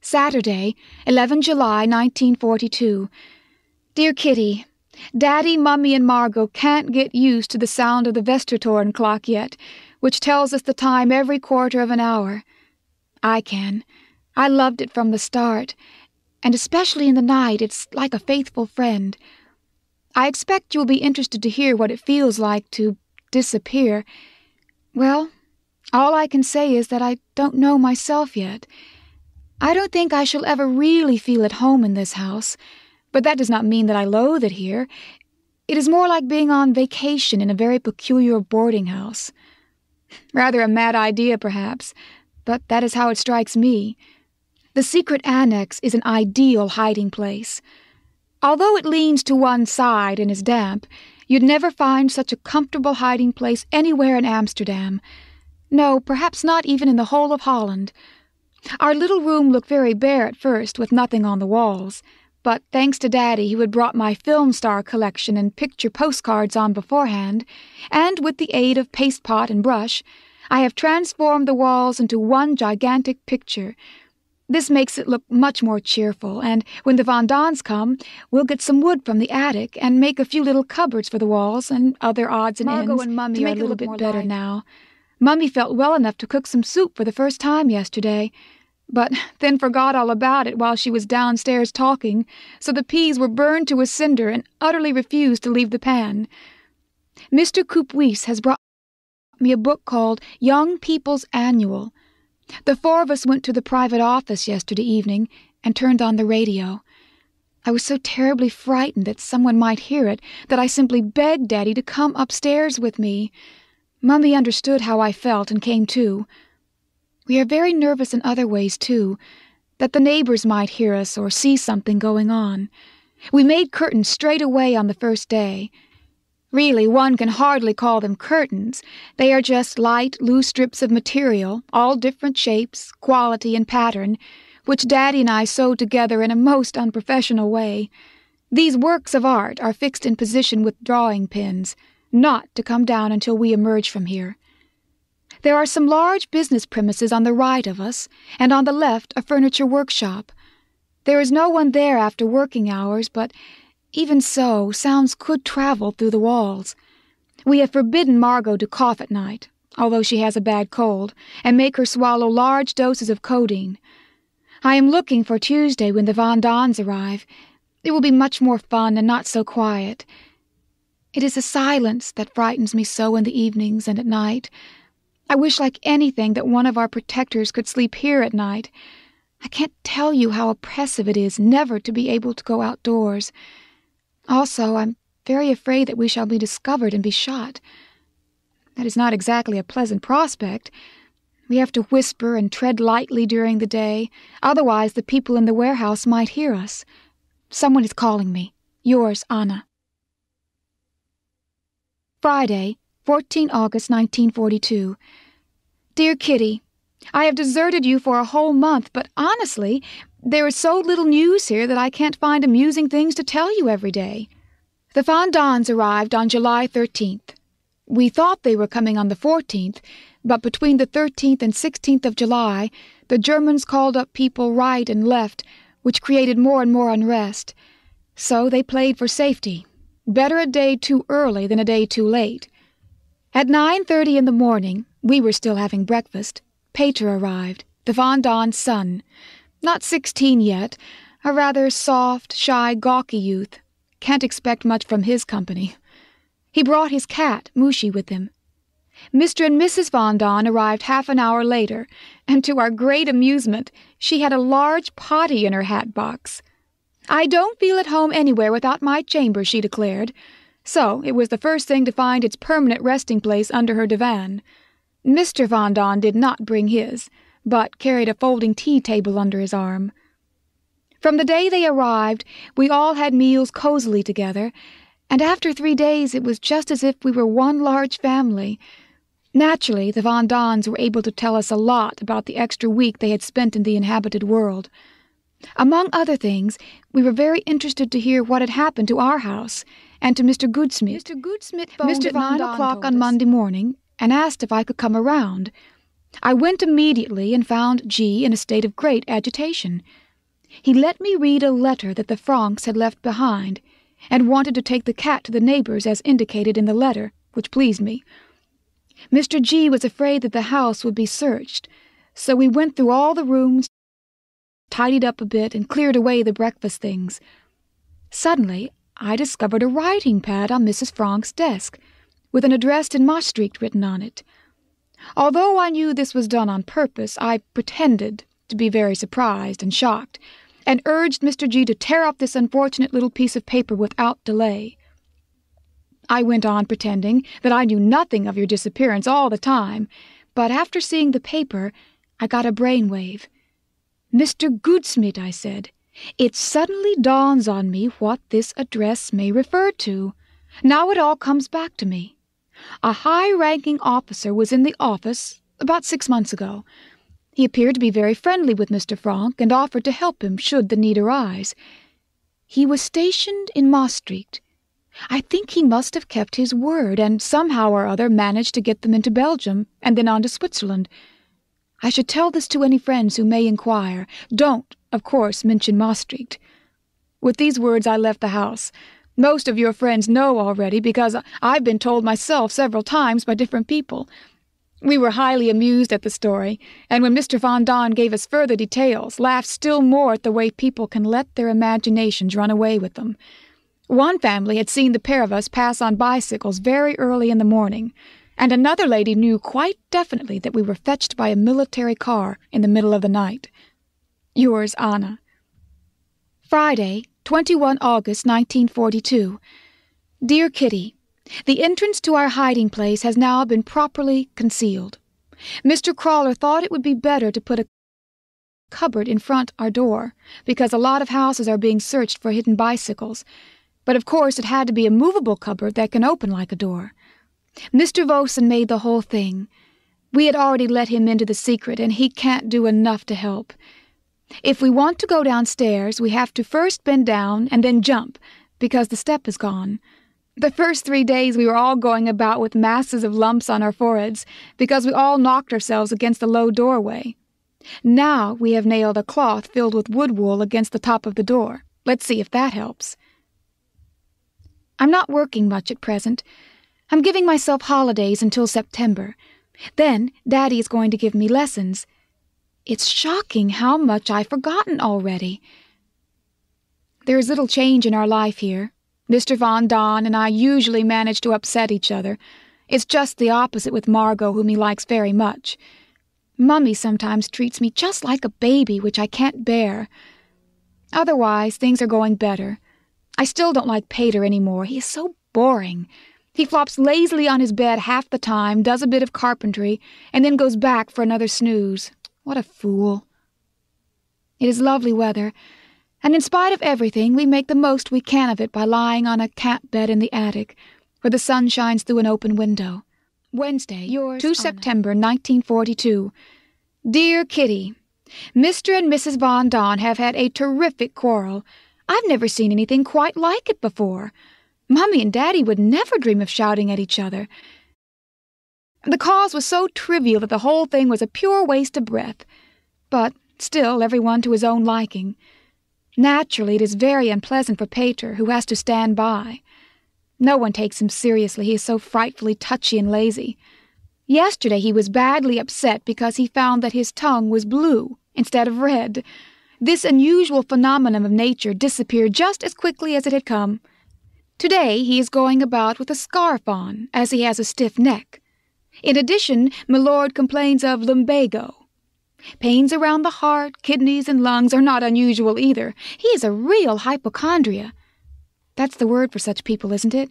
Saturday, 11 July 1942. Dear Kitty, Daddy, Mummy, and Margot can't get used to the sound of the Westertoren clock yet, which tells us the time every quarter of an hour. I can. I loved it from the start, and especially in the night it's like a faithful friend. I expect you'll be interested to hear what it feels like to disappear. Well, all I can say is that I don't know myself yet. I don't think I shall ever really feel at home in this house, but that does not mean that I loathe it here. It is more like being on vacation in a very peculiar boarding house. Rather a mad idea, perhaps, but that is how it strikes me. The secret annex is an ideal hiding place. Although it leans to one side and is damp, you'd never find such a comfortable hiding place anywhere in Amsterdam. No, perhaps not even in the whole of Holland. Our little room looked very bare at first, with nothing on the walls, but thanks to Daddy, who had brought my film star collection and picture postcards on beforehand, and with the aid of paste pot and brush, I have transformed the walls into one gigantic picture. This makes it look much more cheerful, and when the Van Dons come, we'll get some wood from the attic and make a few little cupboards for the walls and other odds and ends and Mummy to are make a it little look bit more better light. now. Mummy felt well enough to cook some soup for the first time yesterday, but then forgot all about it while she was downstairs talking, so the peas were burned to a cinder and utterly refused to leave the pan. Mr. Coupuis has brought me a book called Young People's Annual. The four of us went to the private office yesterday evening and turned on the radio. I was so terribly frightened that someone might hear it that I simply begged Daddy to come upstairs with me. Mummy understood how I felt and came too. We are very nervous in other ways, too, that the neighbors might hear us or see something going on. We made curtains straight away on the first day. Really, one can hardly call them curtains. They are just light, loose strips of material, all different shapes, quality, and pattern, which Daddy and I sewed together in a most unprofessional way. These works of art are fixed in position with drawing pins, not to come down until we emerge from here. There are some large business premises on the right of us, and on the left a furniture workshop. There is no one there after working hours, but even so, sounds could travel through the walls. We have forbidden Margot to cough at night, although she has a bad cold, and make her swallow large doses of codeine. I am looking for Tuesday when the Van Dons arrive. It will be much more fun and not so quiet. It is the silence that frightens me so in the evenings and at night. I wish like anything that one of our protectors could sleep here at night. I can't tell you how oppressive it is never to be able to go outdoors. Also, I'm very afraid that we shall be discovered and be shot. That is not exactly a pleasant prospect. We have to whisper and tread lightly during the day, otherwise the people in the warehouse might hear us. Someone is calling me. Yours, Anna. Friday, 14 August 1942. Dear Kitty, I have deserted you for a whole month, but honestly, there is so little news here that I can't find amusing things to tell you every day. The Van Dons arrived on July 13th. We thought they were coming on the 14th, but between the 13th and 16th of July, the Germans called up people right and left, which created more and more unrest. So they played for safety. Better a day too early than a day too late. At 9:30 in the morning, we were still having breakfast. Peter arrived, the Van Dons' son. Not 16 yet, a rather soft, shy, gawky youth. Can't expect much from his company. He brought his cat, Mushi, with him. Mr. and Mrs. Van Don arrived half an hour later, and to our great amusement, she had a large potty in her hat box. I don't feel at home anywhere without my chamber, she declared. So it was the first thing to find its permanent resting place under her divan. Mr. Van Don did not bring his, but carried a folding tea-table under his arm. From the day they arrived, we all had meals cozily together, and after 3 days it was just as if we were one large family. Naturally, the Van Dons were able to tell us a lot about the extra week they had spent in the inhabited world. Among other things, we were very interested to hear what had happened to our house, and to Mr. Goudsmit. Mr. Goudsmit phoned at 9 o'clock on Monday morning and asked if I could come around. I went immediately and found G in a state of great agitation. He let me read a letter that the Franks had left behind, and wanted to take the cat to the neighbors as indicated in the letter, which pleased me. Mr. G was afraid that the house would be searched, so we went through all the rooms, tidied up a bit, and cleared away the breakfast things. Suddenly, I discovered a writing pad on Mrs. Frank's desk, with an address in Maastricht written on it. Although I knew this was done on purpose, I pretended to be very surprised and shocked, and urged Mr. G to tear up this unfortunate little piece of paper without delay. I went on pretending that I knew nothing of your disappearance all the time, but after seeing the paper, I got a brainwave. "Mr. Goudsmit," I said, "it suddenly dawns on me what this address may refer to. Now it all comes back to me. A high-ranking officer was in the office about 6 months ago. He appeared to be very friendly with Mr. Frank and offered to help him should the need arise. He was stationed in Maastricht. I think he must have kept his word and somehow or other managed to get them into Belgium and then on to Switzerland. I should tell this to any friends who may inquire. Don't, of course, mention Maastricht." With these words I left the house. Most of your friends know already, because I've been told myself several times by different people. We were highly amused at the story, and when Mr. Van Daan gave us further details, laughed still more at the way people can let their imaginations run away with them. One family had seen the pair of us pass on bicycles very early in the morning, and another lady knew quite definitely that we were fetched by a military car in the middle of the night. Yours, Anna. Friday, 21 August 1942. Dear Kitty, the entrance to our hiding place has now been properly concealed. Mr. Crawler thought it would be better to put a cupboard in front our door, because a lot of houses are being searched for hidden bicycles, but of course it had to be a movable cupboard that can open like a door. Mr. Vosen made the whole thing. We had already let him into the secret, and he can't do enough to help. If we want to go downstairs, we have to first bend down and then jump, because the step is gone. The first 3 days we were all going about with masses of lumps on our foreheads, because we all knocked ourselves against the low doorway. Now we have nailed a cloth filled with wood wool against the top of the door. Let's see if that helps. I'm not working much at present. I'm giving myself holidays until September. Then Daddy is going to give me lessons. It's shocking how much I've forgotten already. There is little change in our life here. Mr. Van Daan and I usually manage to upset each other. It's just the opposite with Margot, whom he likes very much. Mummy sometimes treats me just like a baby, which I can't bear. Otherwise, things are going better. I still don't like Pater anymore. He is so boring. He flops lazily on his bed half the time, does a bit of carpentry, and then goes back for another snooze. What a fool. It is lovely weather, and in spite of everything, we make the most we can of it by lying on a camp bed in the attic, where the sun shines through an open window. Wednesday, yours, 2 September 1942. Dear Kitty, Mr. and Mrs. Van Daan have had a terrific quarrel. I've never seen anything quite like it before. Mummy and Daddy would never dream of shouting at each other. The cause was so trivial that the whole thing was a pure waste of breath. But still, everyone to his own liking. Naturally, it is very unpleasant for Pater, who has to stand by. No one takes him seriously. He is so frightfully touchy and lazy. Yesterday he was badly upset because he found that his tongue was blue instead of red. This unusual phenomenon of nature disappeared just as quickly as it had come. Today he is going about with a scarf on, as he has a stiff neck. In addition, Milord complains of lumbago. Pains around the heart, kidneys, and lungs are not unusual either. He is a real hypochondria. That's the word for such people, isn't it?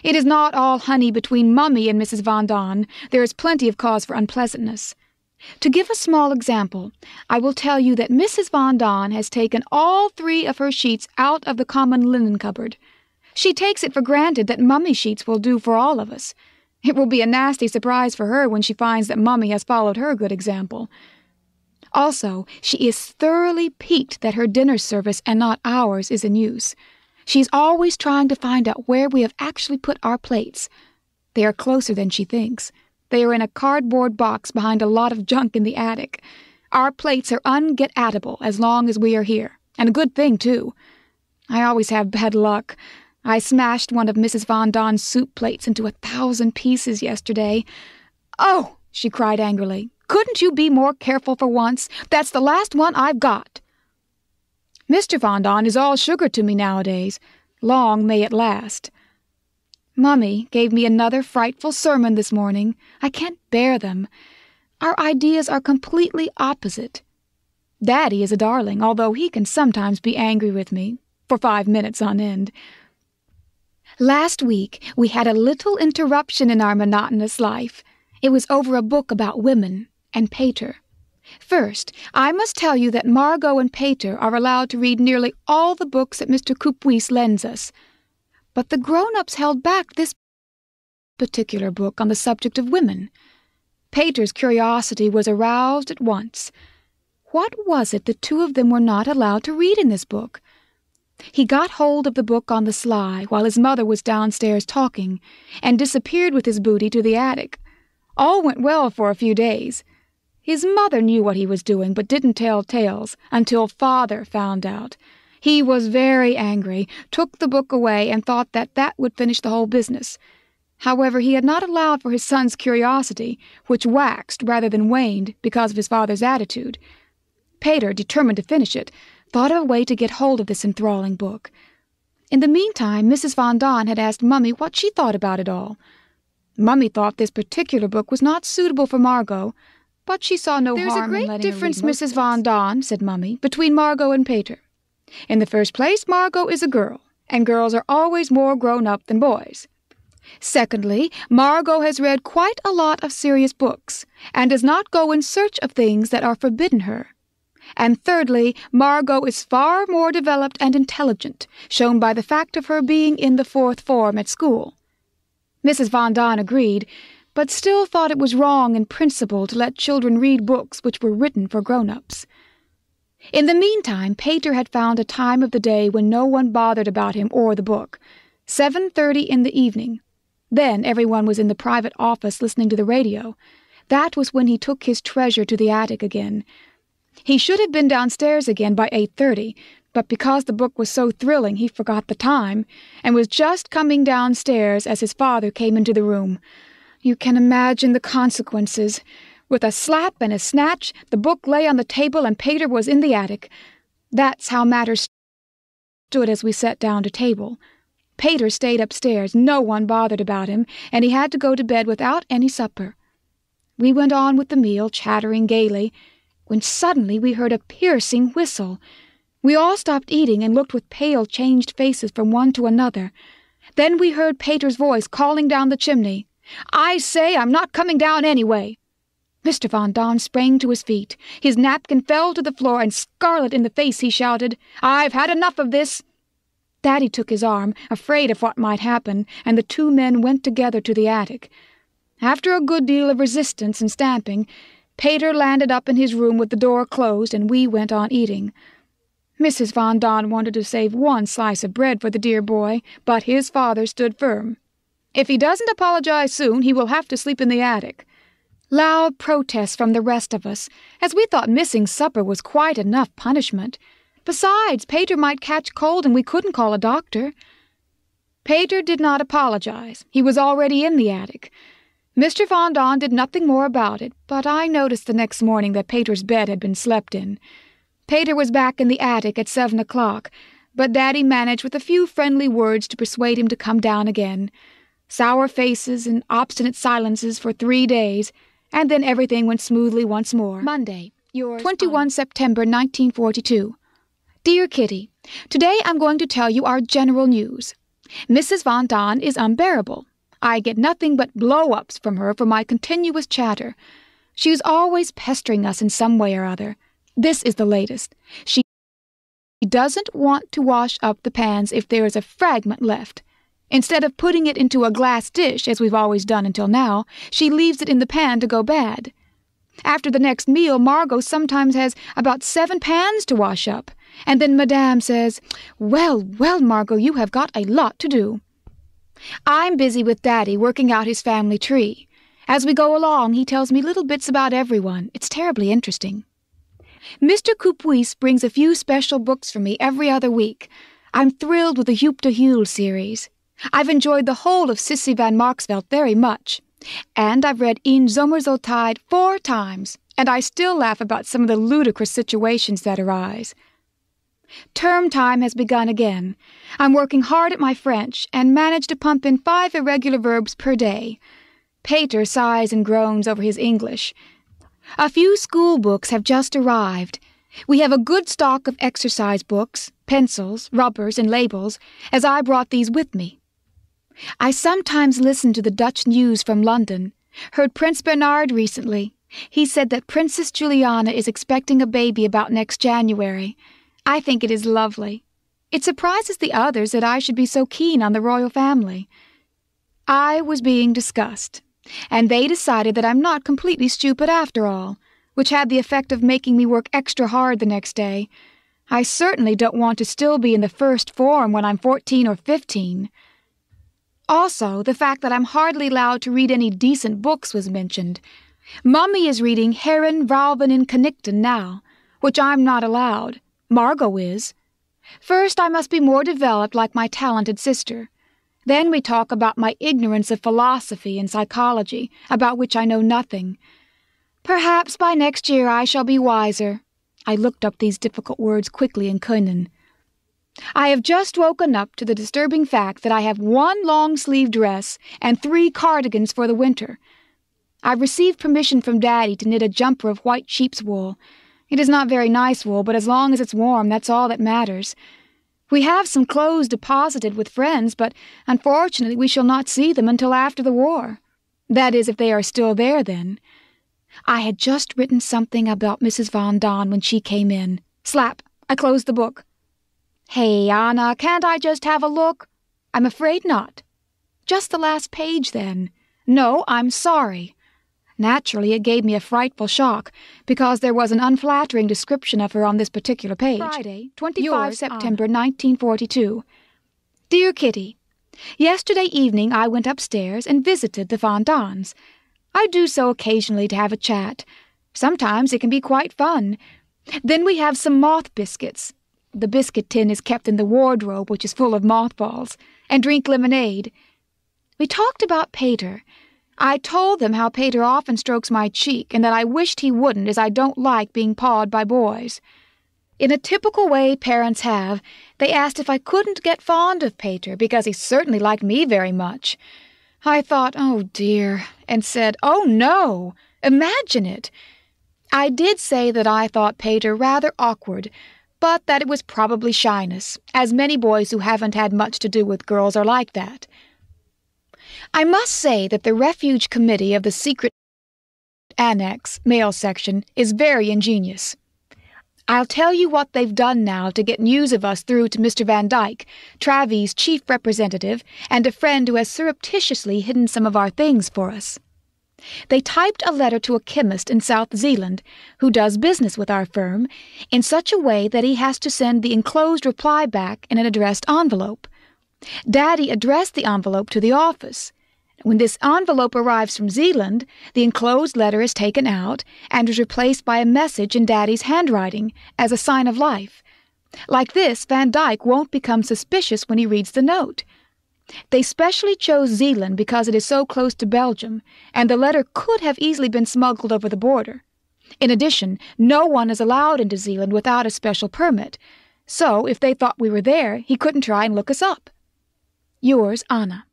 It is not all honey between Mummy and Mrs. Van Daan. There is plenty of cause for unpleasantness. To give a small example, I will tell you that Mrs. Van Daan has taken all 3 of her sheets out of the common linen cupboard. She takes it for granted that Mummy's sheets will do for all of us. It will be a nasty surprise for her when she finds that Mummy has followed her good example. Also, she is thoroughly piqued that her dinner service and not ours is in use. She is always trying to find out where we have actually put our plates. They are closer than she thinks. They are in a cardboard box behind a lot of junk in the attic. Our plates are unget-atable as long as we are here, and a good thing, too. I always have bad luck. I smashed one of Mrs. Von Don's soup plates into 1,000 pieces yesterday. Oh, she cried angrily. Couldn't you be more careful for once? That's the last one I've got. Mr. Von Don is all sugar to me nowadays. Long may it last. Mummy gave me another frightful sermon this morning. I can't bear them. Our ideas are completely opposite. Daddy is a darling, although he can sometimes be angry with me, for 5 minutes on end. Last week, we had a little interruption in our monotonous life. It was over a book about women and Pater. First, I must tell you that Margot and Pater are allowed to read nearly all the books that Mr. Coupuis lends us. But the grown-ups held back this particular book on the subject of women. Pater's curiosity was aroused at once. What was it the two of them were not allowed to read in this book? He got hold of the book on the sly while his mother was downstairs talking, and disappeared with his booty to the attic. All went well for a few days. His mother knew what he was doing, but didn't tell tales until Father found out. He was very angry, took the book away, and thought that would finish the whole business. However, he had not allowed for his son's curiosity, which waxed rather than waned because of his father's attitude. Pater, determined to finish it, thought of a way to get hold of this enthralling book. In the meantime, Mrs. Von Don had asked Mummy what she thought about it all. Mummy thought this particular book was not suitable for Margot, but she saw no harm in letting her read most things. "There's a great difference, Mrs. Von Don," said Mummy, "between Margot and Pater. In the first place, Margot is a girl, and girls are always more grown-up than boys. Secondly, Margot has read quite a lot of serious books, and does not go in search of things that are forbidden her. And thirdly, Margot is far more developed and intelligent, shown by the fact of her being in the 4th form at school." Mrs. Von Don agreed, but still thought it was wrong in principle to let children read books which were written for grown-ups. In the meantime, Pater had found a time of the day when no one bothered about him or the book, 7:30 in the evening. Then everyone was in the private office listening to the radio. That was when he took his treasure to the attic again. He should have been downstairs again by 8:30, but because the book was so thrilling he forgot the time, and was just coming downstairs as his father came into the room. You can imagine the consequences. With a slap and a snatch, the book lay on the table and Pater was in the attic. That's how matters stood as we sat down to table. Pater stayed upstairs, no one bothered about him, and he had to go to bed without any supper. We went on with the meal, chattering gaily, when suddenly we heard a piercing whistle. We all stopped eating and looked with pale, changed faces from one to another. Then we heard Pater's voice calling down the chimney. "I say, I'm not coming down anyway." Mr. Von Don sprang to his feet. His napkin fell to the floor, and scarlet in the face he shouted, "I've had enough of this." Daddy took his arm, afraid of what might happen, and the two men went together to the attic. After a good deal of resistance and stamping, Pater landed up in his room with the door closed, and we went on eating. Mrs. Von Don wanted to save one slice of bread for the dear boy, but his father stood firm. "If he doesn't apologize soon, he will have to sleep in the attic." Loud protests from the rest of us, as we thought missing supper was quite enough punishment. Besides, Pater might catch cold and we couldn't call a doctor. Pater did not apologize. He was already in the attic. Mr. Von Don did nothing more about it, but I noticed the next morning that Pater's bed had been slept in. Pater was back in the attic at 7 o'clock, but Daddy managed with a few friendly words to persuade him to come down again. Sour faces and obstinate silences for 3 days, and then everything went smoothly once more. Monday, 21 September 1942. Dear Kitty, today I'm going to tell you our general news. Mrs. Von Don is unbearable. I get nothing but blow-ups from her for my continuous chatter. She is always pestering us in some way or other. This is the latest. She doesn't want to wash up the pans if there is a fragment left. Instead of putting it into a glass dish, as we've always done until now, she leaves it in the pan to go bad. After the next meal, Margot sometimes has about 7 pans to wash up, and then Madame says, "Well, well, Margot, you have got a lot to do." I'm busy with Daddy working out his family tree, As we go along, he tells me little bits about everyone. It's terribly interesting. Mr. Coupuis brings a few special books for me every other week. I'm thrilled with the Huub de Huil series. I've enjoyed the whole of Sissy van Marksveld very much. And I've read Een Zomerzoettijd 4 times, and I still laugh about some of the ludicrous situations that arise. Term time has begun again. I'm working hard at my French and manage to pump in 5 irregular verbs per day. Pater sighs and groans over his English. A few school books have just arrived. We have a good stock of exercise books, pencils, rubbers, and labels, as I brought these with me. I sometimes listen to the Dutch news from London. Heard Prince Bernard recently. He said that Princess Juliana is expecting a baby about next January. I think it is lovely. It surprises the others that I should be so keen on the royal family. I was being discussed, and they decided that I'm not completely stupid after all, which had the effect of making me work extra hard the next day. I certainly don't want to still be in the first form when I'm 14 or 15. Also, the fact that I'm hardly allowed to read any decent books was mentioned. Mummy is reading Herren, Vrouwen en Knichten now, which I'm not allowed. Margot is. First, I must be more developed like my talented sister. Then we talk about my ignorance of philosophy and psychology, about which I know nothing. Perhaps by next year I shall be wiser. I looked up these difficult words quickly in Können. I have just woken up to the disturbing fact that I have 1 long-sleeve dress and 3 cardigans for the winter. I've received permission from Daddy to knit a jumper of white sheep's wool. It is not very nice wool, but as long as it's warm, that's all that matters. We have some clothes deposited with friends, but unfortunately we shall not see them until after the war. That is, if they are still there then. I had just written something about Mrs. Van Daan when she came in. Slap! I closed the book. Hey, Anna, can't I just have a look? I'm afraid not. Just the last page, then. No, I'm sorry. Naturally, it gave me a frightful shock, because there was an unflattering description of her on this particular page. Friday, 25 September 1942. Dear Kitty, yesterday evening I went upstairs and visited the Van Daans. I do so occasionally to have a chat. Sometimes it can be quite fun. Then we have some moth biscuits. The biscuit tin is kept in the wardrobe, which is full of mothballs, and drink lemonade. We talked about Pater. I told them how Pater often strokes my cheek, and that I wished he wouldn't, as I don't like being pawed by boys. In a typical way parents have, they asked if I couldn't get fond of Pater, because he certainly liked me very much. I thought, oh dear, and said, oh no, imagine it. I did say that I thought Pater rather awkward, but that it was probably shyness, as many boys who haven't had much to do with girls are like that. I must say that the Refuge Committee of the Secret Annex, male section, is very ingenious. I'll tell you what they've done now to get news of us through to Mr. Van Dyke, Travee's chief representative, and a friend who has surreptitiously hidden some of our things for us. They typed a letter to a chemist in South Zealand, who does business with our firm, in such a way that he has to send the enclosed reply back in an addressed envelope. Daddy addressed the envelope to the office. When this envelope arrives from Zealand, the enclosed letter is taken out and is replaced by a message in Daddy's handwriting as a sign of life. Like this, Van Dyke won't become suspicious when he reads the note. They specially chose Zealand because it is so close to Belgium, and the letter could have easily been smuggled over the border. In addition, no one is allowed into Zealand without a special permit, so if they thought we were there, he couldn't try and look us up. Yours, Anna.